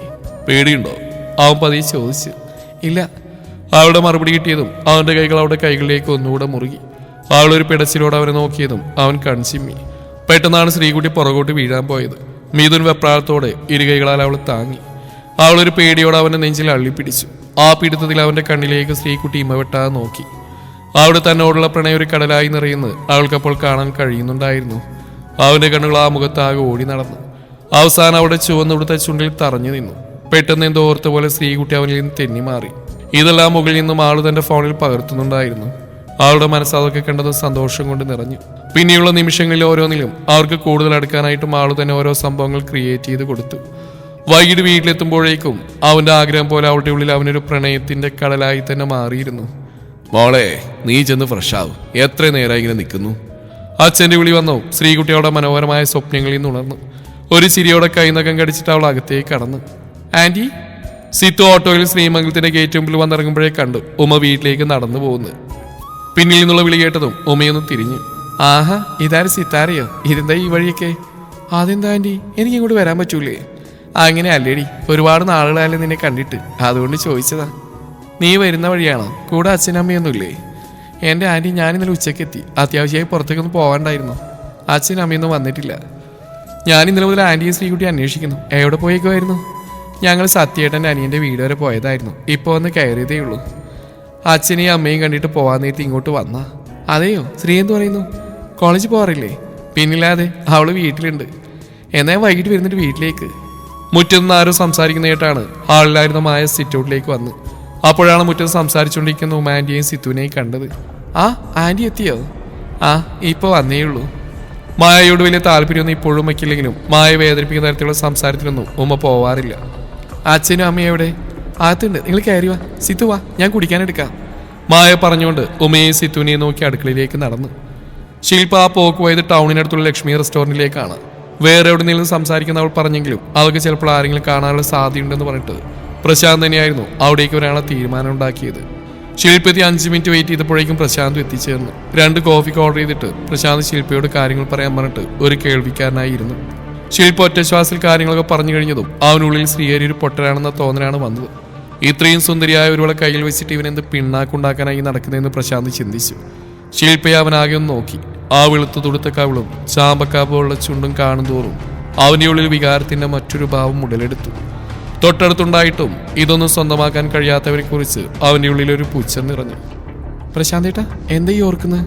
പേടിയുണ്ടോ? അവൻ പതിയെ ചോദിച്ചു. ഇല്ല. അവളുടെ മറുപടി കിട്ടിയതും അവന്റെ കൈകൾ അവളുടെ കൈകളിലേക്ക് ഒന്നുകൂടെ മുറുകി. അവളൊരു പിടച്ചിലോടെ അവനെ നോക്കിയതും അവൻ കൺചിമ്മി. പെട്ടെന്നാണ് ശ്രീകുട്ടി പുറകോട്ട് വീഴാൻ പോയത്. മിഥുൻ വെപ്രാളത്തോടെ ഇരുകൈകളാൽ അവൾ താങ്ങി. അവളൊരു പേടിയോടെ അവന്റെ നെഞ്ചിൽ അള്ളിപ്പിടിച്ചു. ആ പിടുത്തത്തിൽ അവന്റെ കണ്ണിലേക്ക് ശ്രീകുട്ടി ഇമവെട്ടാതെ നോക്കി. അവിടെ തന്നോടുള്ള പ്രണയം ഒരു കടലായി നിറയുന്നത് അവൾക്കപ്പോൾ കാണാൻ കഴിയുന്നുണ്ടായിരുന്നു. അവന്റെ കണ്ണുകൾ ആ മുഖത്താകെ ഓടി നടന്നു. അവസാനം അവളുടെ ചുവന്നുടുത്ത ചുണ്ടിൽ തറഞ്ഞു നിന്നു. പെട്ടെന്ന് എന്തോ ഓർത്ത പോലെ ശ്രീകുട്ടി അവനിൽ നിന്ന് തെന്നി മാറി. ഇതെല്ലാം മുകളിൽ നിന്നും ആള് തന്റെ ഫോണിൽ പകർത്തുന്നുണ്ടായിരുന്നു. അവളുടെ മനസ്സ് അതൊക്കെ കണ്ടത് സന്തോഷം കൊണ്ട് നിറഞ്ഞു. പിന്നെയുള്ള നിമിഷങ്ങളിൽ ഓരോന്നിലും അവർക്ക് കൂടുതൽ അടുക്കാനായിട്ടും ആള് തന്നെ ഓരോ സംഭവങ്ങൾ ക്രിയേറ്റ് ചെയ്ത് കൊടുത്തു. വൈകിട്ട് വീട്ടിലെത്തുമ്പോഴേക്കും അവന്റെ ആഗ്രഹം പോലെ അവളുടെ ഉള്ളിൽ അവനൊരു പ്രണയത്തിന്റെ കടലായി തന്നെ മാറിയിരുന്നു. മോളെ, നീ ചെന്ന് ഫ്രഷാവും. എത്ര നേരം ഇങ്ങനെ നിൽക്കുന്നു? അച്ഛന്റെ വിളി വന്നു. ശ്രീകുട്ടിയോടെ മനോഹരമായ സ്വപ്നങ്ങളിൽ നിന്ന് ഉണർന്നു. ഒരു ചിരിയോടെ കൈനകം കടിച്ചിട്ട് അവൾ അകത്തേക്ക് കടന്നു. ആന്റി, സിത്തു ഓട്ടോയിൽ ശ്രീമംഗലത്തിന്റെ ഗേറ്റ് മുമ്പിൽ വന്നിറങ്ങുമ്പോഴേ കണ്ടു ഉമ്മ വീട്ടിലേക്ക് നടന്നു പോകുന്നു. പിന്നിൽ നിന്നുള്ള വിളി കേട്ടതും ഉമ്മയൊന്ന് തിരിഞ്ഞു. ആഹാ, ഇതാരും സിത്താരയോ? ഇതെന്താ ഈ വഴിയൊക്കെ? അതെന്താ ആന്റി, എനിക്ക് ഇങ്ങോട്ട് വരാൻ പറ്റൂലേ? അങ്ങനെ അല്ലേടി, ഒരുപാട് നാളുകളായാലും നിന്നെ കണ്ടിട്ട്, അതുകൊണ്ട് ചോദിച്ചതാ. നീ വരുന്ന വഴിയാണോ? കൂടെ അച്ഛനമ്മയൊന്നുമില്ലേ? എൻ്റെ ആന്റി, ഞാൻ ഇന്നലെ ഉച്ചയ്ക്കെത്തി. അത്യാവശ്യമായി പുറത്തേക്കൊന്നും പോകാണ്ടായിരുന്നു. അച്ഛനും അമ്മയൊന്നും വന്നിട്ടില്ല. ഞാൻ ഇന്നലെ മുതൽ ആന്റിയും ശ്രീകുട്ടി അന്വേഷിക്കുന്നു. എവിടെ പോയേക്കുമായിരുന്നു? ഞങ്ങൾ സത്യേട്ടൻ്റെ അനിയൻ്റെ വീട് വരെ പോയതായിരുന്നു. ഇപ്പോൾ വന്ന് കയറിയതേ ഉള്ളൂ. അച്ഛനെയും അമ്മയും കണ്ടിട്ട് പോകാൻ നേരത്തെ ഇങ്ങോട്ട് വന്നാ. അതെയോ? ശ്രീ എന്ത് പറയുന്നു? കോളേജ് പോകാറില്ലേ? പിന്നില്ലാതെ, അവള് വീട്ടിലുണ്ട്. എന്നാൽ വൈകിട്ട് വരുന്നിട്ട് വീട്ടിലേക്ക്. മുറ്റത്തുനിന്ന് ആരോ സംസാരിക്കുന്നതായിട്ടാണ് ഹാളിലായിരുന്ന മായ സിറ്റൗട്ടിലേക്ക് വന്ന്. അപ്പോഴാണ് മുറ്റത്ത് സംസാരിച്ചുകൊണ്ടിരിക്കുന്ന ഉമാൻ്റിയെയും സിത്തുവിനെയും കണ്ടത്. ആ, ആൻറ്റി എത്തിയോ? ആ, ഇപ്പോൾ വന്നേ ഉള്ളൂ. മായയോട് വലിയ താല്പര്യമൊന്നും ഇപ്പോഴും വയ്ക്കില്ലെങ്കിലും മായ വേദനിപ്പിക്കുന്ന തരത്തിലുള്ള സംസാരത്തിനൊന്നും ഉമ്മ പോവാറില്ല. അച്ഛനും അമ്മയും എവിടെ? അകത്തുണ്ട്, നിങ്ങൾ കയറി വാ. സിത്തു വാ, ഞാൻ കുടിക്കാനെടുക്കാം. മായ പറഞ്ഞുകൊണ്ട് ഉമ്മയെയും സിത്തുവിനെയും നോക്കി അടുക്കളയിലേക്ക് നടന്നു. ശില്പ ആ പോക്ക് പോയത് ടൗണിനടുത്തുള്ള ലക്ഷ്മി റെസ്റ്റോറൻറ്റിലേക്കാണ്. വേറെ എവിടെ നിന്നും സംസാരിക്കുന്ന അവൾ പറഞ്ഞെങ്കിലും അവൾക്ക് ചിലപ്പോൾ ആരെങ്കിലും കാണാനുള്ള സാധ്യതയുണ്ടെന്ന് പറഞ്ഞിട്ട് പ്രശാന്ത് തന്നെയായിരുന്നു അവിടേക്ക് ഒരാളെ തീരുമാനം ഉണ്ടാക്കിയത്. ശില്പത്തി 5 മിനിറ്റ് വെയിറ്റ് ചെയ്തപ്പോഴേക്കും പ്രശാന്ത് എത്തിച്ചേർന്നു. 2 കോഫിക്ക് ഓർഡർ ചെയ്തിട്ട് പ്രശാന്ത് ശില്പയോട് കാര്യങ്ങൾ പറയാൻ പറഞ്ഞിട്ട് ഒരു കേൾവിക്കാരനായിരുന്നു. ശില്പ ഒറ്റ ശ്വാസിൽ കാര്യങ്ങളൊക്കെ പറഞ്ഞു കഴിഞ്ഞതും അവനുള്ളിൽ ശ്രീഹരി ഒരു പൊട്ടനാണെന്ന തോന്നലാണ് വന്നത്. ഇത്രയും സുന്ദരിയായ ഒരുവളെ കയ്യിൽ വെച്ചിട്ട് ഇവനെന്ത് പിണ്ണാക്കുണ്ടാക്കാനായി നടക്കുന്നതെന്ന് പ്രശാന്ത് ചിന്തിച്ചു. ശില്പയെ അവനാകെ ഒന്ന് നോക്കി. ആ വെളുത്തു തുടുത്ത കവിളും ചാമ്പക്കാപ്പുള്ള ചുണ്ടും കാണുന്തോറും അവന്റെ ഉള്ളിൽ വികാരത്തിന്റെ മറ്റൊരു ഭാവം ഉടലെടുത്തു. തൊട്ടടുത്തുണ്ടായിട്ടും ഇതൊന്നും സ്വന്തമാക്കാൻ കഴിയാത്തവരെ കുറിച്ച് അവന്റെ ഉള്ളിൽ ഒരു പുച്ഛം നിറഞ്ഞു. പ്രശാന്തേട്ടാ, എന്താ ഈ ഓർക്കുന്നത്?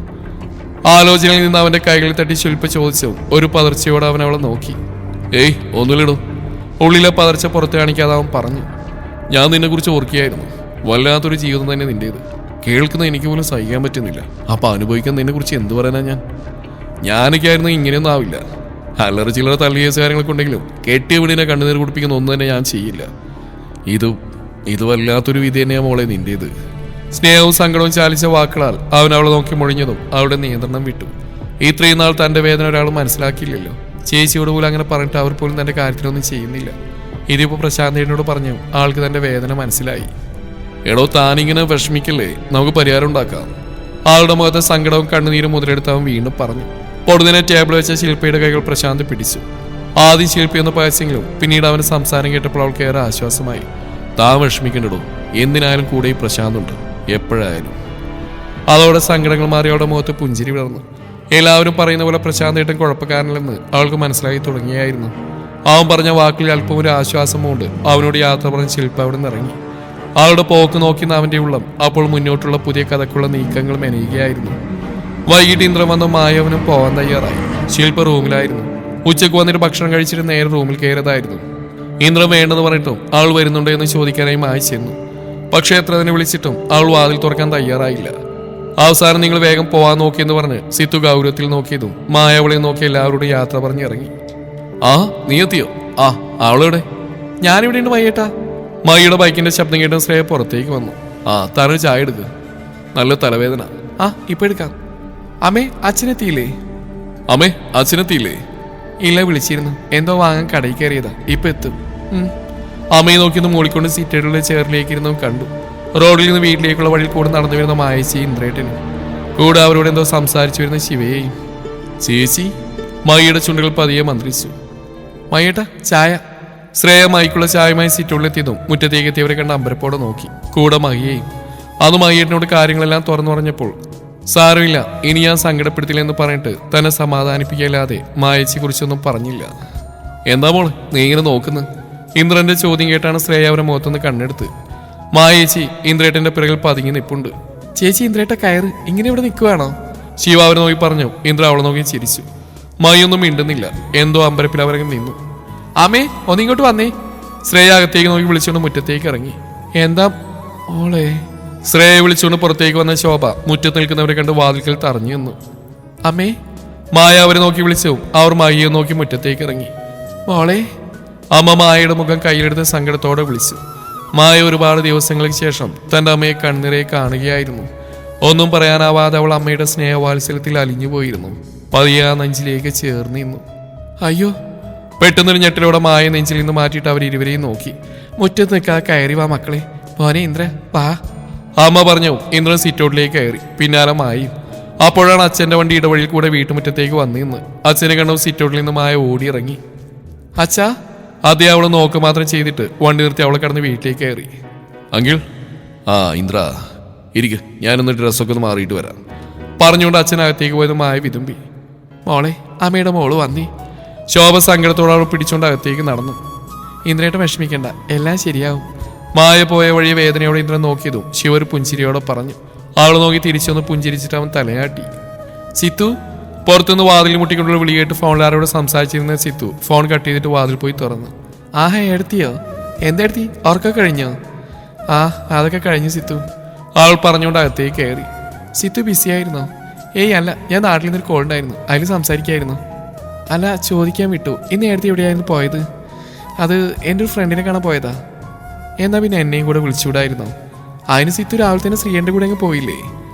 ആലോചനയിൽ നിന്ന് അവന്റെ കൈകളിൽ തട്ടി ശില്പ ചോദിച്ചു. ഒരു പതർച്ചയോടെ അവൻ അവളെ നോക്കി. ഏയ്, ഒന്നുമില്ലടും. ഉള്ളിലെ പതർച്ച പുറത്ത് കാണിക്കാതെ അവൻ പറഞ്ഞു. ഞാൻ നിന്നെ കുറിച്ച് ഓർക്കുകയായിരുന്നു. വല്ലാത്തൊരു ജീവിതം തന്നെ നിന്റേത്. കേൾക്കുന്ന എനിക്ക് പോലും സഹിക്കാൻ പറ്റുന്നില്ല. അപ്പൊ അനുഭവിക്കാൻ നിന്നെ കുറിച്ച് എന്ത് പറയാനാ? ഞാനൊക്കെയായിരുന്നു ഇങ്ങനെയൊന്നും ആവില്ല. അല്ലറ ചില്ലറ തള്ളിയ കാര്യങ്ങളൊക്കെ ഉണ്ടെങ്കിലും കെട്ടിയ വീടിനെ കണ്ണുനീർ കുടിപ്പിക്കുന്ന ഒന്നും തന്നെ ഞാൻ ചെയ്യില്ല. ഇത് വല്ലാത്തൊരു വിധി തന്നെയാ മോളെ നിന്റേത്. സ്നേഹവും സങ്കടവും ചാലിച്ച വാക്കുകളാൽ അവൻ അവളെ നോക്കി മൊഴിഞ്ഞതും അവളുടെ നിയന്ത്രണം വിട്ടു. ഇത്രയും നാൾ തന്റെ വേദന ഒരാൾ മനസ്സിലാക്കിയില്ലല്ലോ. ചേച്ചിയോട് പോലും അങ്ങനെ പറഞ്ഞിട്ട് അവർ പോലും തന്റെ കാര്യത്തിലൊന്നും ചെയ്യുന്നില്ല. ഇതിപ്പോ പ്രശാന്തേനോട് പറഞ്ഞു ആൾക്ക് തന്റെ വേദന മനസ്സിലായി. എടോ, താനിങ്ങനെ വിഷമിക്കല്ലേ, നമുക്ക് പരിഹാരം ഉണ്ടാക്കാം. ആളുടെ മുഖത്തെ സങ്കടവും കണ്ണുനീരും മുതലെടുത്ത് അവൻ വീണ്ടും പറഞ്ഞു. പൊടുതിനെ ടേബിൾ വെച്ച ശില്പയുടെ കൈകൾ പ്രശാന്ത് പിടിച്ചു. ആദ്യം ശില്പിയൊന്ന് പയച്ചെങ്കിലും പിന്നീട് അവന് സംസാരം കേട്ടപ്പോൾ അവൾക്ക് ഏറെ ആശ്വാസമായി. താൻ വിഷമിക്കണ്ടോ, എന്തിനായാലും കൂടെ ഈ പ്രശാന്തുണ്ട്, എപ്പോഴായാലും. അതോടെ സങ്കടങ്ങൾ മാറി അവളുടെ മുഖത്ത് പുഞ്ചിരി വിടർന്നു. എല്ലാവരും പറയുന്ന പോലെ പ്രശാന്തേട്ടൻ കുഴപ്പക്കാരനല്ലെന്ന് അവൾക്ക് മനസ്സിലായി തുടങ്ങിയായിരുന്നു. അവൻ പറഞ്ഞ വാക്കിൽ അല്പം ഒരു ആശ്വാസം കൊണ്ട് അവനോട് യാത്ര പറഞ്ഞ് ശില്പ അവിടെ നിന്ന് ഇറങ്ങി. അവളുടെ പോക്ക് നോക്കുന്ന അവന്റെ ഉള്ളം അപ്പോൾ മുന്നോട്ടുള്ള പുതിയ കഥക്കുള്ള നീക്കങ്ങൾ മെനയുകയായിരുന്നു. വൈകിട്ട് ഇന്ദ്രൻ വന്ന മായവനും പോവാൻ തയ്യാറായി. ശില്പ റൂമിലായിരുന്നു. ഉച്ചക്ക് വന്നിട്ട് ഭക്ഷണം കഴിച്ചിട്ട് നേരെ റൂമിൽ കയറിയതായിരുന്നു. ഇന്ദ്രൻ വേണ്ടെന്ന് പറഞ്ഞിട്ടും അവൾ വരുന്നുണ്ടോ എന്ന് ചോദിക്കാനായി മായ ചെന്നു. പക്ഷെ എത്ര തന്നെ വിളിച്ചിട്ടും അവൾ വാതിൽ തുറക്കാൻ തയ്യാറായില്ല. അവസാനം നിങ്ങൾ വേഗം പോവാൻ നോക്കിയെന്ന് പറഞ്ഞ് സിത്തു ഗൗരവത്തിൽ നോക്കിയതും മായ അവളെ നോക്കി എല്ലാവരോടും യാത്ര പറഞ്ഞ് ഇറങ്ങി. ആ, നീ എത്തിയോ? ആ, അവളെവിടെ? ഞാനിവിടെ ഉണ്ട് മയ്യേട്ടാ. മയ്യുടെ ബൈക്കിന്റെ ശബ്ദം കേട്ട് ശ്രേയ പുറത്തേക്ക് വന്നു. ആ, താനൊരു ചായ എടുക്കുക. നല്ല തലവേദന. ആ, ഇപ്പൊ എടുക്കാം. അമ്മേ, അച്ഛനെത്തിയില്ലേ? അമ്മേ, അച്ഛനെത്തിയില്ലേ? ഇല്ല, വിളിച്ചിരുന്നു. എന്തോ വാങ്ങാൻ കടയിൽ കയറിയതാ, ഇപ്പൊ എത്തും. അമ്മയെ നോക്കിയൊന്ന് മൂളിക്കൊണ്ട് സീറ്റേഡിലെ ചെയറിലേക്ക് ഇരുന്നു കണ്ടു. റോഡിൽ നിന്ന് വീട്ടിലേക്കുള്ള വഴിയിൽ കൂടെ നടന്നു വരുന്ന മായച്ചി ഇന്ദ്രേട്ടനും കൂടെ അവരോട് എന്തോ സംസാരിച്ചു വരുന്ന ശിവയെയും. ചേച്ചി, മയ്യുടെ ചുണ്ടുകൾ പതിയെ മന്ത്രിച്ചു. മയ്യേട്ടാ, ചായ. ശ്രേയ മൈക്കുള്ള ചായയുമായി സീറ്റുള്ളിലെത്തിയതും മുറ്റത്തേക്ക് എത്തിയവരെ കണ്ട് അമ്പരപ്പോടെ നോക്കി. കൂടെ മയ്യേയും. അത് മയ്യേട്ടനോട് കാര്യങ്ങളെല്ലാം തുറന്നു പറഞ്ഞപ്പോൾ സാരമില്ല, ഇനി ഞാൻ സങ്കടപ്പെടുത്തില്ലെന്ന് പറഞ്ഞിട്ട് തന്നെ സമാധാനിപ്പിക്കല്ലാതെ മായച്ചി കുറിച്ചൊന്നും പറഞ്ഞില്ല. എന്താ മോള് നീ ഇങ്ങനെ നോക്കുന്നു? ഇന്ദ്രന്റെ ചോദ്യം കേട്ടാണ് ശ്രേയ അവരെ മുഖത്തുനിന്ന് കണ്ണെടുത്ത്. മായേച്ചി ഇന്ദ്രേട്ടന്റെ പിറകിൽ പതുങ്ങി നിപ്പുണ്ട്. ചേച്ചി, ഇന്ദ്രേട്ട കയറ്, ഇങ്ങനെ ഇവിടെ നിൽക്കുവാണോ? ശിവ അവരെ നോക്കി പറഞ്ഞു. ഇന്ദ്ര അവളെ നോക്കി ചിരിച്ചു. മായൊന്നും മിണ്ടുന്നില്ല. എന്തോ അമ്പരപ്പിൽ അവരങ്ങ് നിന്നു. അമ്മേ, ഒന്നിങ്ങോട്ട് വന്നേ. ശ്രേയ അകത്തേക്ക് നോക്കി വിളിച്ചുകൊണ്ട് മുറ്റത്തേക്ക് ഇറങ്ങി. എന്താ മോളെ? ശ്രേയെ വിളിച്ചുകൊണ്ട് പുറത്തേക്ക് വന്ന ശോഭ മുറ്റത്ത് നിൽക്കുന്നവരെ കണ്ട് വാതിൽക്കൽ തറഞ്ഞു നിന്നു. അമ്മേ. മായ അവരെ നോക്കി വിളിച്ചു. അവർ മായയെ നോക്കി മുറ്റത്തേക്ക് ഇറങ്ങി. മോളെ. അമ്മ മായയുടെ മുഖം കയ്യിലെടുത്ത് സങ്കടത്തോടെ വിളിച്ചു. മായ ഒരുപാട് ദിവസങ്ങൾക്ക് ശേഷം തൻ്റെ അമ്മയെ കണ്ണിറയെ കാണുകയായിരുന്നു. ഒന്നും പറയാനാവാതെ അവൾ അമ്മയുടെ സ്നേഹവാത്സല്യത്തിൽ അലിഞ്ഞുപോയിരുന്നു. പതിയെ ആ നെഞ്ചിലേക്ക് ചേർന്ന് നിന്നു. അയ്യോ. പെട്ടെന്നൊരു ഞെട്ടലോടെ മായ നെഞ്ചിൽ നിന്ന് മാറ്റിയിട്ട് അവരിരുവരെയും നോക്കി. മുറ്റത്ത് നിൽക്കാതെ കയറി വാ മക്കളെ. മോനെ ഇന്ദ്ര വാ. അമ്മ പറഞ്ഞു. ഇന്ദ്രൻ സിറ്റൗട്ടിലേക്ക് കയറി. പിന്നാലെ മായും. അപ്പോഴാണ് അച്ഛൻ്റെ വണ്ടി ഇടവഴിയിൽ കൂടെ വീട്ടുമുറ്റത്തേക്ക് വന്നു നിന്ന്. അച്ഛനെ കണ്ടു സിറ്റൗട്ടിൽ നിന്ന് മായ ഓടി ഇറങ്ങി. അച്ഛാ. അതേ അവൾ നോക്ക് മാത്രം ചെയ്തിട്ട് വണ്ടി നിർത്തി അവളെ കടന്ന് വീട്ടിലേക്ക് കയറി. അങ്കിൾ. ആ ഇന്ദ്ര ഇരിക്ക്, ഞാനൊന്ന് ഡ്രസ്സൊക്കെ ഒന്ന് മാറിയിട്ട് വരാം പറഞ്ഞുകൊണ്ട് അച്ഛനകത്തേക്ക് പോയത് മായ വിതുമ്പി. മോളെ അമ്മയുടെ മോള് വന്നേ. ശോഭ സങ്കടത്തോടെ അവൾ പിടിച്ചുകൊണ്ട് അകത്തേക്ക് നടന്നു. ഇന്ദ്രേട്ടൻ വിഷമിക്കണ്ട, എല്ലാം ശരിയാവും. മായ പോയ വഴി വേദനയോടെ ഇന്ദ്രൻ നോക്കിയതും ശിവ ഒരു പുഞ്ചിരിയോടെ പറഞ്ഞു. അവൾ നോക്കി തിരിച്ചൊന്ന് പുഞ്ചിരിച്ചിട്ട് അവൻ തലയാട്ടി. സിത്തു. പുറത്തുനിന്ന് വാതിൽ മുട്ടിക്കൊണ്ടുള്ള വിളി കേട്ട് ഫോണിലാരോട് സംസാരിച്ചിരുന്ന സിത്തു ഫോൺ കട്ട് ചെയ്തിട്ട് വാതിൽ പോയി തുറന്നു. ആഹാ എടുത്തിയോ? എന്തെടുത്തി? ഓർക്കൊക്കെ കഴിഞ്ഞോ? ആ അതൊക്കെ കഴിഞ്ഞു സിത്തു. അവൾ പറഞ്ഞുകൊണ്ട് അകത്തേക്ക് കയറി. സിത്തു ബിസി ആയിരുന്നോ? ഏയ് അല്ല, ഞാൻ നാട്ടിൽ നിന്നൊരു കോൾ ഉണ്ടായിരുന്നു, അതിൽ സംസാരിക്കായിരുന്നു. അല്ല ചോദിക്കാൻ വിട്ടു, ഇന്ന് നേരത്തെ എവിടെയായിരുന്നു പോയത്? അത് എൻ്റെ ഒരു ഫ്രണ്ടിനെ കാണാൻ പോയതാ. എന്നാൽ പിന്നെ എന്നെയും കൂടെ വിളിച്ചുകൂടായിരുന്നോ? അതിന് സിത്തു രാവിലെ തന്നെ ശ്രീയൻ്റെ കൂടെ അങ്ങ് പോയില്ലേ?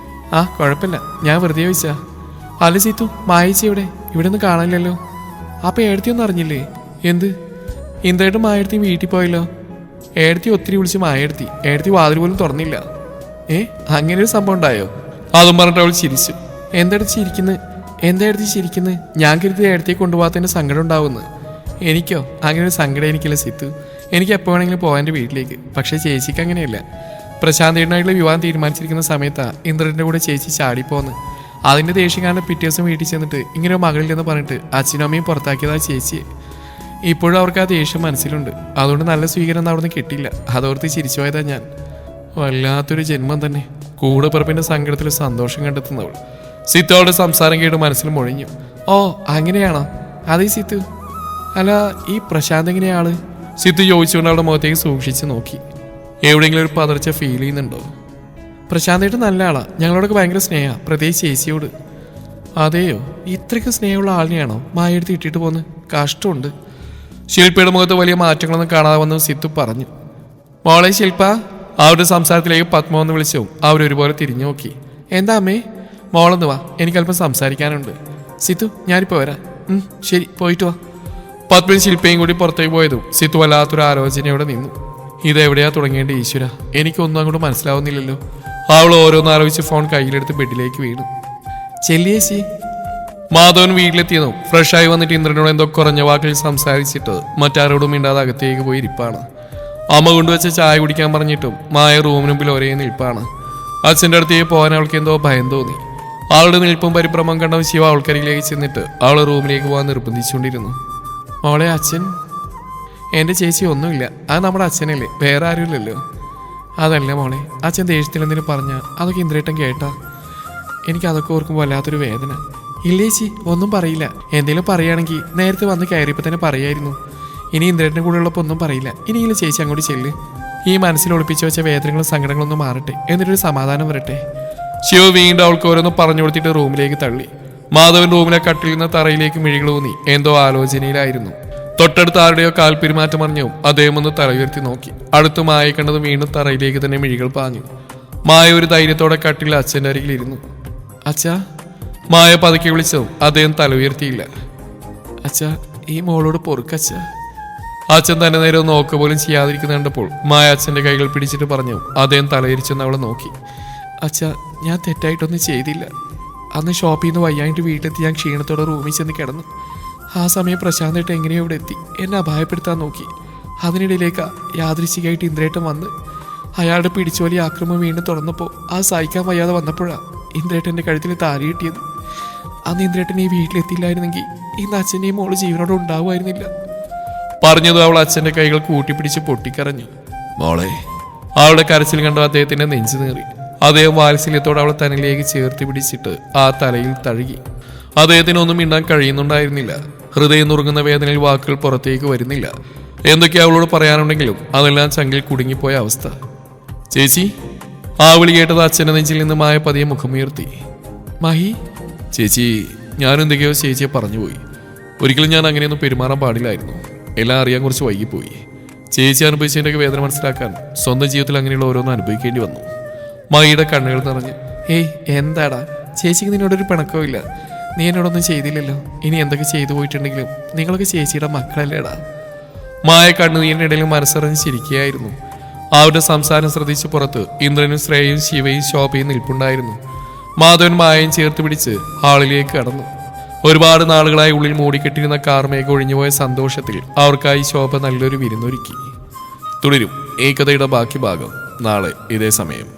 ആ കുഴപ്പമില്ല, ഞാൻ വെറുതെ ചോദിച്ചാ. അല്ല സിത്തു, മായച്ചി എവിടെ? ഇവിടെ ഒന്നും കാണാനില്ലല്ലോ. അപ്പം ഏടത്തിയൊന്നും അറിഞ്ഞില്ലേ? എന്ത്? ഇന്ദ്രേട്ടും മായടുത്തി വീട്ടിൽ പോയല്ലോ. ഏടത്തി ഒത്തിരി വിളിച്ച് മായടുത്തി, ഏടത്തി വാതിൽ പോലും തുറന്നില്ല. അങ്ങനെ ഒരു സംഭവം ഉണ്ടായോ? അതും പറഞ്ഞിട്ട് അവൾ ചിരിച്ചു. എന്തെടുത്ത് ചിരിക്കുന്നത്? എന്തായിടത്തി ചിരിക്കുന്നത്? ഞാൻ കരുതി ഏടത്തിയെ കൊണ്ടുപോകാത്തതിൻ്റെ സങ്കടം ഉണ്ടാവുമെന്ന്. എനിക്കോ അങ്ങനെ ഒരു സങ്കടം എനിക്കില്ല സിത്തു. എനിക്ക് എപ്പോൾ വേണമെങ്കിലും പോകാൻ എൻ്റെ വീട്ടിലേക്ക്. പക്ഷേ ചേച്ചിക്ക് അങ്ങനെയല്ല. പ്രശാന്തേട്ടനായിട്ടുള്ള വിവാഹം തീരുമാനിച്ചിരിക്കുന്ന സമയത്താണ് ഇന്ദ്രൻ്റെ കൂടെ ചേച്ചി ചാടിപ്പോന്ന്. അതിൻ്റെ ദേഷ്യം കാരണം പിറ്റേ ദിവസം വീട്ടിൽ ചെന്നിട്ട് ഇങ്ങനെ ഒരു മകളില്ലെന്ന് പറഞ്ഞിട്ട് അച്ഛനും അമ്മയും പുറത്താക്കിയതാ ചേച്ചിയെ. ഇപ്പോഴും അവർക്ക് ആ ദേഷ്യം മനസ്സിലുണ്ട്. അതുകൊണ്ട് നല്ല സ്വീകരണം അവിടെ നിന്ന് കിട്ടില്ല. അതോർത്ത് ചിരിച്ചു പോയതാ ഞാൻ. വല്ലാത്തൊരു ജന്മം തന്നെ. കൂടെ പിറപ്പിൻ്റെ സങ്കടത്തിൽ സന്തോഷം കണ്ടെത്തുന്നവൾ. സിത്തുവളുടെ സംസാരം കേട്ട് മനസ്സിൽ മൊഴിഞ്ഞു. ഓ അങ്ങനെയാണോ? അതേ സിത്തു. അല്ല ഈ പ്രശാന്ത് എങ്ങനെയാള്? സിത്തു ചോദിച്ചുകൊണ്ട് അവളുടെ മുഖത്തേക്ക് സൂക്ഷിച്ച് നോക്കി. എവിടെയെങ്കിലും ഒരു പതർച്ച ഫീൽ ചെയ്യുന്നുണ്ടോ? പ്രശാന്തായിട്ട് നല്ല ആളാ, ഞങ്ങളോടൊക്കെ ഭയങ്കര സ്നേഹ, പ്രത്യേകിച്ച് ചേച്ചിയോട്. അതെയോ? ഇത്രയ്ക്ക് സ്നേഹമുള്ള ആളിനെയാണോ മായെടുത്ത് ഇട്ടിട്ട് പോന്ന്? കഷ്ടമുണ്ട്. ശില്പയുടെ മുഖത്ത് വലിയ മാറ്റങ്ങളൊന്നും കാണാതെ വന്ന് സിത്തു പറഞ്ഞു. മോളെ ശില്പ. അവരുടെ സംസാരത്തിലേക്ക് പത്മമെന്ന് വിളിച്ചു അവരൊരുപോലെ തിരിഞ്ഞു നോക്കി. എന്താ അമ്മേ? മോളൊന്ന് വാ, എനിക്കല്പം സംസാരിക്കാനുണ്ട്. സിത്തു ഞാനിപ്പോൾ വരാം. ശരി, പോയിട്ട് വാ. പത്മയും ശില്പയും കൂടി പുറത്തേക്ക് പോയതും സിത്തു വല്ലാത്തൊരു ആലോചനയോടെ നിന്നു. ഇതെവിടെയാ തുടങ്ങേണ്ട ഈശ്വര, എനിക്കൊന്നും അങ്ങോട്ട് മനസ്സിലാവുന്നില്ലല്ലോ. അവൾ ഓരോന്ന് ആലോചിച്ച് ഫോൺ കയ്യിലെടുത്ത് ബെഡിലേക്ക് വീണു. ചെല്ലിയേച്ചി. മാധവൻ വീട്ടിലെത്തിയതും ഫ്രഷായി വന്നിട്ട് ഇന്ദ്രനോട് എന്തോ കുറഞ്ഞ വാക്കിൽ സംസാരിച്ചിട്ട് മറ്റാരോടും മിണ്ടാതെ അകത്തേക്ക് പോയി ഇരിപ്പാണ്. അമ്മ കൊണ്ടുവച്ച ചായ കുടിക്കാൻ പറഞ്ഞിട്ടും മായ റൂമിന് മുമ്പിൽ ഒരേ നിൽപ്പാണ്. അച്ഛൻ്റെ അടുത്തേക്ക് പോകാൻ അവൾക്ക് എന്തോ ഭയം തോന്നി. അവളുടെ നിൽപ്പും പരിഭ്രമം കണ്ട ശിവ അവൾക്കരികിലേക്ക് ചെന്നിട്ട് അവളെ റൂമിലേക്ക് പോകാൻ നിർബന്ധിച്ചുകൊണ്ടിരുന്നു. മോളെ അച്ഛൻ? എൻ്റെ ചേച്ചി ഒന്നുമില്ല, അത് നമ്മുടെ അച്ഛനല്ലേ, വേറെ ആരുമില്ലല്ലോ. അതല്ല മോളെ, അച്ഛൻ ദേഷ്യത്തിൽ എന്തെങ്കിലും പറഞ്ഞാൽ അതൊക്കെ ഇന്ദ്രേട്ടൻ കേട്ടാ. എനിക്കതൊക്കെ ഓർക്കുമ്പോൾ വല്ലാത്തൊരു വേദന. ഇല്ലേച്ചി ഒന്നും പറയില്ല. എന്തെങ്കിലും പറയുകയാണെങ്കിൽ നേരത്തെ വന്ന് കയറിയപ്പോൾ തന്നെ പറയായിരുന്നു. ഇനി ഇന്ദ്രേട്ടൻ്റെ കൂടെ ഉള്ളപ്പോൾ ഒന്നും പറയില്ല. ഇനിയെങ്കിലും ചേച്ചി അങ്ങോട്ട് ചെല്ല്. ഈ മനസ്സിൽ ഒളിപ്പിച്ചു വെച്ച വേദനകളും സങ്കടങ്ങളൊന്നും മാറട്ടെ, എന്നിട്ടൊരു സമാധാനം വരട്ടെ. ശിവ വീണ്ടും അവൾക്ക് ഓരോന്ന് പറഞ്ഞു കൊടുത്തിട്ട് റൂമിലേക്ക് തള്ളി. മാധവൻ റൂമിലെ കട്ടിൽ നിന്ന് തറയിലേക്ക് മിഴികളൂന്നി എന്തോ ആലോചനയിലായിരുന്നു. തൊട്ടടുത്ത് ആരുടെയോ കാൽ പെരുമാറ്റം അറിഞ്ഞു അദ്ദേഹം ഒന്ന് തല ഉയർത്തി നോക്കി. അടുത്ത് മായ കണ്ടത് വീണ്ടും തറയിലേക്ക് തന്നെ മിഴികൾ പാഞ്ഞു. മായ ഒരു ധൈര്യത്തോടെ കട്ടിൽ അച്ഛൻ്റെ അരികിലിരുന്നു. അച്ഛാ. മായ പതുക്കെ വിളിച്ചതും അദ്ദേഹം തല ഉയർത്തിയില്ല. അച്ഛാ, ഈ മോളോട് പൊറുക്കച്ഛ. അച്ഛൻ തന്നെ നേരെ നോക്ക പോലും ചെയ്യാതിരിക്കുന്ന കണ്ടപ്പോൾ മായ അച്ഛൻ്റെ കൈകൾ പിടിച്ചിട്ട് പറഞ്ഞു. അദ്ദേഹം തലയിരിച്ചെന്ന് അവളെ നോക്കി. അച്ഛാ, ഞാൻ തെറ്റായിട്ടൊന്നും ചെയ്തില്ല. അന്ന് ഷോപ്പിൽ നിന്ന് വയ്യായിട്ട് വീട്ടിലെത്തി ഞാൻ ക്ഷീണത്തോടെ റൂമിൽ ചെന്ന് കിടന്നു. ആ സമയം പ്രശാന്തായിട്ട് എങ്ങനെയോ ഇവിടെ എത്തി എന്നെ അപായപ്പെടുത്താൻ നോക്കി. അതിനിടയിലേക്ക് യാദൃശ്ചികമായിട്ട് ഇന്ദ്രേട്ടൻ വന്ന് അയാളുടെ പിടിച്ചുവലി ആക്രമണം വീണ്ടും തുറന്നപ്പോൾ ആ സഹിക്കാൻ വയ്യാതെ വന്നപ്പോഴാണ് ഇന്ദ്രേട്ടൻ്റെ കഴുത്തിൽ താലി കിട്ടിയത്. അന്ന് ഇന്ദ്രേട്ടൻ ഈ വീട്ടിലെത്തിയില്ലായിരുന്നെങ്കിൽ ഇന്ന് അച്ഛൻ്റെയും മോള് ജീവനോടെ ഉണ്ടാവുമായിരുന്നില്ല. പറഞ്ഞത് അവൾ അച്ഛൻ്റെ കൈകൾ കൂട്ടിപ്പിടിച്ച് പൊട്ടിക്കരഞ്ഞു. മോളെ. അവളുടെ കരച്ചിൽ കണ്ടു അദ്ദേഹത്തിൻ്റെ നെഞ്ചു നേറി. അദ്ദേഹം വാത്സല്യത്തോടെ അവളെ തന്നിലേക്ക് ചേർത്ത് പിടിച്ചിട്ട് ആ തലയിൽ തഴുകി. അദ്ദേഹത്തിനൊന്നും മിണ്ടാൻ കഴിയുന്നുണ്ടായിരുന്നില്ല. ഹൃദയം നുറുങ്ങുന്ന വേദനയിൽ വാക്കുകൾ പുറത്തേക്ക് വരുന്നില്ല. എന്തൊക്കെ അവളോട് പറയാനുണ്ടെങ്കിലും അതെല്ലാം ചങ്കിൽ കുടുങ്ങിപ്പോയ അവസ്ഥ. ചേച്ചി. ആ വിളി കേട്ടത് അച്ഛൻ്റെ നെഞ്ചിൽ നിന്ന് മായ പതിയെ മുഖമുയർത്തി. മഹി. ചേച്ചി, ഞാനെന്തൊക്കെയോ ചേച്ചിയെ പറഞ്ഞുപോയി. ഒരിക്കലും ഞാൻ അങ്ങനെയൊന്നും പെരുമാറാൻ പാടില്ലായിരുന്നു. എല്ലാം അറിയാൻ കുറച്ച് വൈകിപ്പോയി. ചേച്ചി അനുഭവിച്ചതിൻ്റെയൊക്കെ വേദന മനസ്സിലാക്കാൻ സ്വന്തം ജീവിതത്തിൽ അങ്ങനെയുള്ള ഓരോന്നും അനുഭവിക്കേണ്ടി വന്നു. മഹിയുടെ കണ്ണുകൾ നിറഞ്ഞ്, ഏയ് എന്താടാ, ചേച്ചിക്ക് നിന്നോടൊരു പിണക്കവും ഇല്ല. നീ എന്നോടൊന്നും ചെയ്തില്ലല്ലോ. ഇനി എന്തൊക്കെ ചെയ്തു പോയിട്ടുണ്ടെങ്കിലും നിങ്ങളൊക്കെ ചേച്ചിയുടെ മക്കളല്ലേടാ. മായ കണ്ണുനീരിൻ്റെ ഇടയിൽ മനസ്സറിഞ്ഞ് ചിരിക്കുകയായിരുന്നു. അവരുടെ സംസാരം ശ്രദ്ധിച്ച് പുറത്ത് ഇന്ദ്രനും ശ്രേയയും ശിവയും ശോഭയും നിൽപ്പുണ്ടായിരുന്നു. മാധവൻ മായയും ചേർത്ത് പിടിച്ച് ഹാളിലേക്ക് കടന്നു. ഒരുപാട് നാളുകളായി ഉള്ളിൽ മൂടിക്കെട്ടിരുന്ന കാർമേഘം ഒഴിഞ്ഞുപോയ സന്തോഷത്തിൽ അവർക്കായി ശോഭ നല്ലൊരു വിരുന്നൊരുക്കി. തുടരും ഈ കഥയുടെ ബാക്കി ഭാഗം നാളെ ഇതേ സമയം.